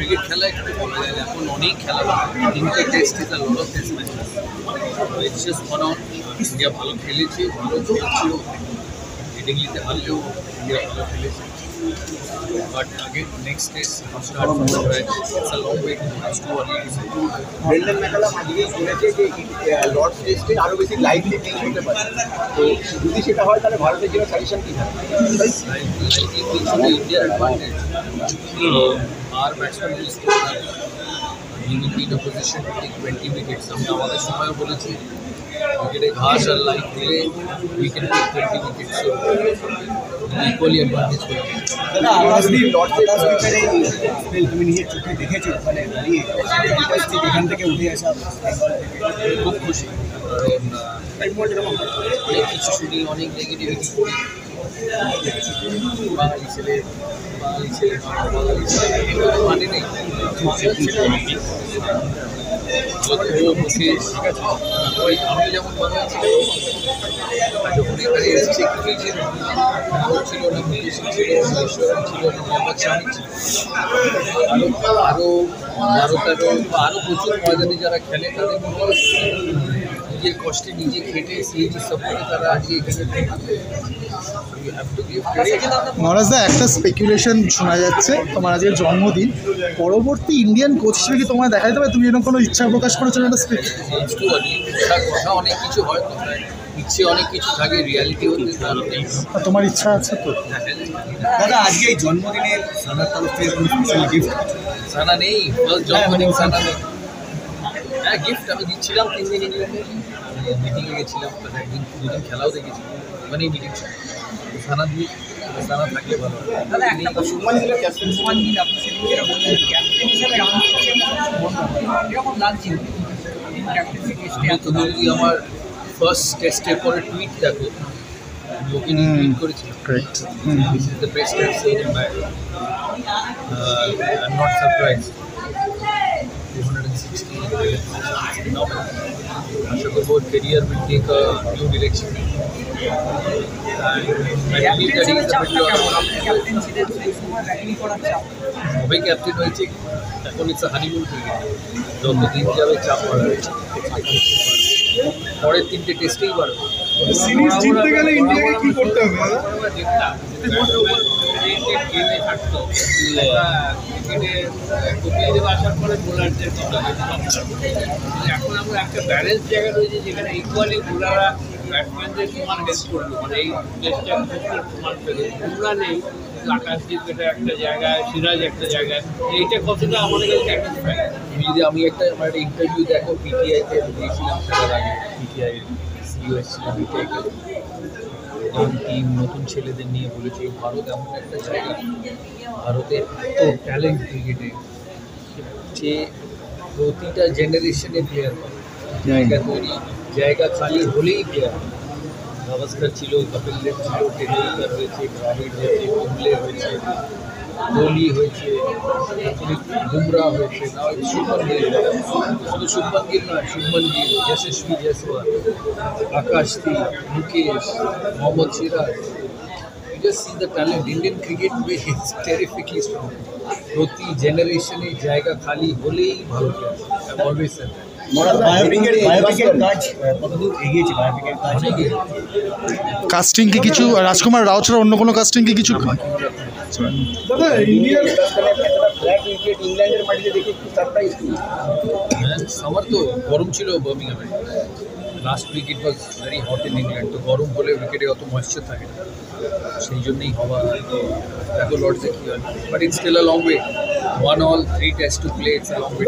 Cricket খেলা একটু বলা যায় না, এখন অনেক খেলা, তিনটে test is a lot of test matches, it's just one on. India ভালো খেলেছে, ভালো খেলছেও, হেডিংলিতে হারলেও ইন্ডিয়া ভালো খেলেছে। But again, next test, start from scratch. It's a long way to go. It's too early to say. Brendon McCullum আজকে শুনেছে যে Lords টেস্টে আরও বেশি লাইভলি পিচ হতে পারে, তো যদি সেটা হয় তাহলে ভারতের জন্য সাজেশন কী হবে? Likely pitch to India advantage. Our batsman will score runs. He will be in a position to take 20 wickets. আমি আমাদের সময়ও বলেছি উইকেটে ঘাস আর লাইট দিলে we can take 20 wickets. So equally advantage for India. দাদা আকাশদি লর্ডসের স্পেল তুমি নিজের চোখে দেখেছো, ওখানে দাঁড়িয়ে এখান থেকে উঠে আসা খুব খুশি, কারণ অনেক কিছু শুনি, অনেক নেগেটিভিটি করি, বাঙালি ছেলে বাঙালি ছেলে বাঙালি ছেলে মানে নেই, মুকেশ ওই আমি যেমন বাঙালি ছিল, যখন এখানে এসেছে কিছুই ছিল না, ছিল না মুকেশ ছিল, ঈশ্বরন ছিল না, মোহাম্মদ শামি ছিল, আরও আরও প্রচুর ময়দানে যারা খেলে তাদের মধ্যে নিজের কষ্টে নিজে খেটে সিএজি সাপোর্টে তারা আজকে এখানে মহারাজদা একটা স্পেকুলেশন শোনা যাচ্ছে তোমার আজকের জন্মদিন, পরবর্তী ইন্ডিয়ান কোচ হিসেবে কি তোমায় দেখা যেতে পারে? তুমি এরকম কোনো ইচ্ছা প্রকাশ করেছো? একটা কথা অনেক কিছু হয়, ইচ্ছে অনেক কিছু থাকে, রিয়ালিটি হতে নেই। তোমার ইচ্ছা আছে তো? দাদা আজকে এই জন্মদিনে সানার তরফে স্পেশাল গিফট? সানা নেই, জন্মদিন সানা নেই। হ্যাঁ গিফট আমি দিচ্ছিলাম 3 দিন ইংল্যান্ডে, মিটিংয়ে গেছিলাম, একদিন 2 দিন খেলাও দেখেছি, ওখানেই মিটিং ছিল। সানা দিয়ে সানা থাকলে ভালো। দাদা একটা সম্মান দিল ক্যাপ্টেন সম্মান দিল, আপনি সেদিন যেটা বললেন ক্যাপ্টেন হিসেবে এরকম লাগছে তুমি যদি আমার ফার্স্ট টেস্টের পরে টুইট দেখো, ওকে নিয়ে টুইট করেছিলাম, this is the best I've seen in my life, I am not surprised. 260 আশা করবো career will take a new direction, and I believe that he is a সবাই ক্যাপ্টেন হয়েছে, এখন ইটস হানিমুন ক্রিকেট, যত দিন যাবে চাপ বাড়বে, পরের 3টে টেস্টেই বাড়বে। সিরিজ জিততে গেলে ইন্ডিয়াকে কি করতে হবে? গেমে থাকতো ক্রিকেটে কপিল আসার পরে বোলারদের এখন আমরা একটা ব্যালেন্স জায়গা রয়েছে যেখানে ইকুয়ালি বোলাররা ব্যাটসম্যানদের সমান হেল্প করলো, মানে এই টেস্টটা সমান পেলো, বুমরা নেই, আকাশদীপ এটা একটা জায়গায়, সিরাজ একটা জায়গায়, এইটা কতটা আমাদের কাছে স্যাটিসফাই। যদি আমি আমার একটা ইন্টারভিউ দেখো পিটিআইতে দিয়েছিলাম, খেলার আগে পিটিআই সিইও এসেছিলাম পিটিআইতে, টিম নতুন ছেলেদের নিয়ে বলেছে ভারত এমন একটা জায়গা, ভারতে এত ট্যালেন্ট ক্রিকেটে, যে প্রতিটা জেনারেশনে প্লেয়ার পাবে, জায়গা তৈরি, জায়গা খালি হলেই প্লেয়ার। গাভাস্কর ছিল, কপিল দেব ছিল, টেন্ডুলকার হয়েছে, দ্রাবিড় হয়েছে, কুম্বলে হয়েছে, কোহলি হয়েছে, বুমরা হয়েছে, না শুভমান গিল, শুধু শুভমান গিল নয়, শুভমান গিল, যশস্বী Jaiswal, Akashdeep, Mukesh, Mohammad Siraj. You just see the talent. Indian cricket is terrifically strong. প্রতি জেনারেশনে জায়গা খালি হলেই ভালো player. I've always said that. বায়োপিকের কাজ কতদূর এগিয়েছে? বায়োপিকের কাজ কাস্টিং কি কিছু, রাজকুমার রাও ছাড়া অন্য কোনো কাস্টিং কি কিছু? দাদা ইন্ডিয়ার ইংল্যান্ডের মাটিতে দেখে একটু সারপ্রাইজ। সামার তো গরম ছিল বার্মিংহামে, last week it was very hot in England, তো গরম হলে উইকেটে অত ময়েশ্চার থাকে না, সেই জন্যই হওয়া। তো দেখো লর্ডসে কী হয়, but it's still a long way, 1-all 3 test to play, it's a long way.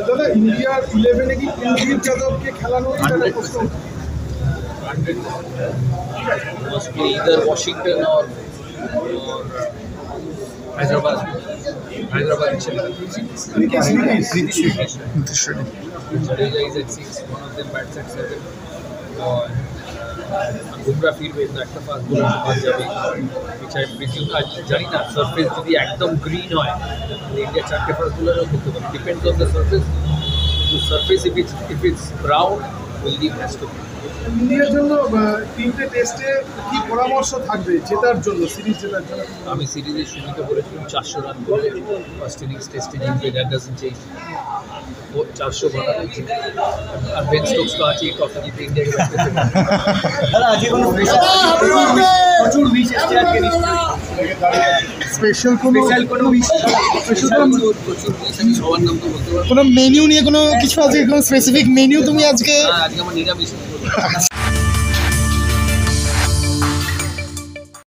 দাদা ইন্ডিয়ার 11-এ কি কুলদীপ যাদবকে খেলানো 100%. Must be either Washington or Hyderabad. Hyderabad ছেলে Jadeja is at 6, one of them bats at 7. Bumrah ফিরবে, একটা ফাস্ট বোলার বাদ যাবে, which I presume, জানি না সারফেস যদি একদম গ্রিন হয় ইন্ডিয়া 4টে ফাস্ট বোলারও করতে পারে, depends on the surface. Surface if it's brown, Kuldeep has to be. ইন্ডিয়ার জন্য তিনটে টেস্টে কি পরামর্শ থাকবে জেতার জন্য, সিরিজ জেতার জন্য? আমি সিরিজের শুরুতে বলেছিলাম 400 রান করে ফার্স্ট ইনিংস টেস্টে জিতবে, দ্যাট ডাজন্ট চেঞ্জ। 400 বানানো উচিত। আর বেন স্টোকস তো আছে, টসে জিতে ইন্ডিয়াকে ব্যাট করতে পারে। দাদা আজকে কোনো প্রচুর উইশ এসছে আজকে নিশ্চয়ই স্পেশাল কোনো স্পেশাল কোনো উইশ প্রচুর আমি সবার নাম তো বলতে পারবো কোনো মেনু নিয়ে কোনো কিছু আছে, কোনো স্পেসিফিক মেনু তুমি আজকে? না, আজকে আমার নিরামিষ।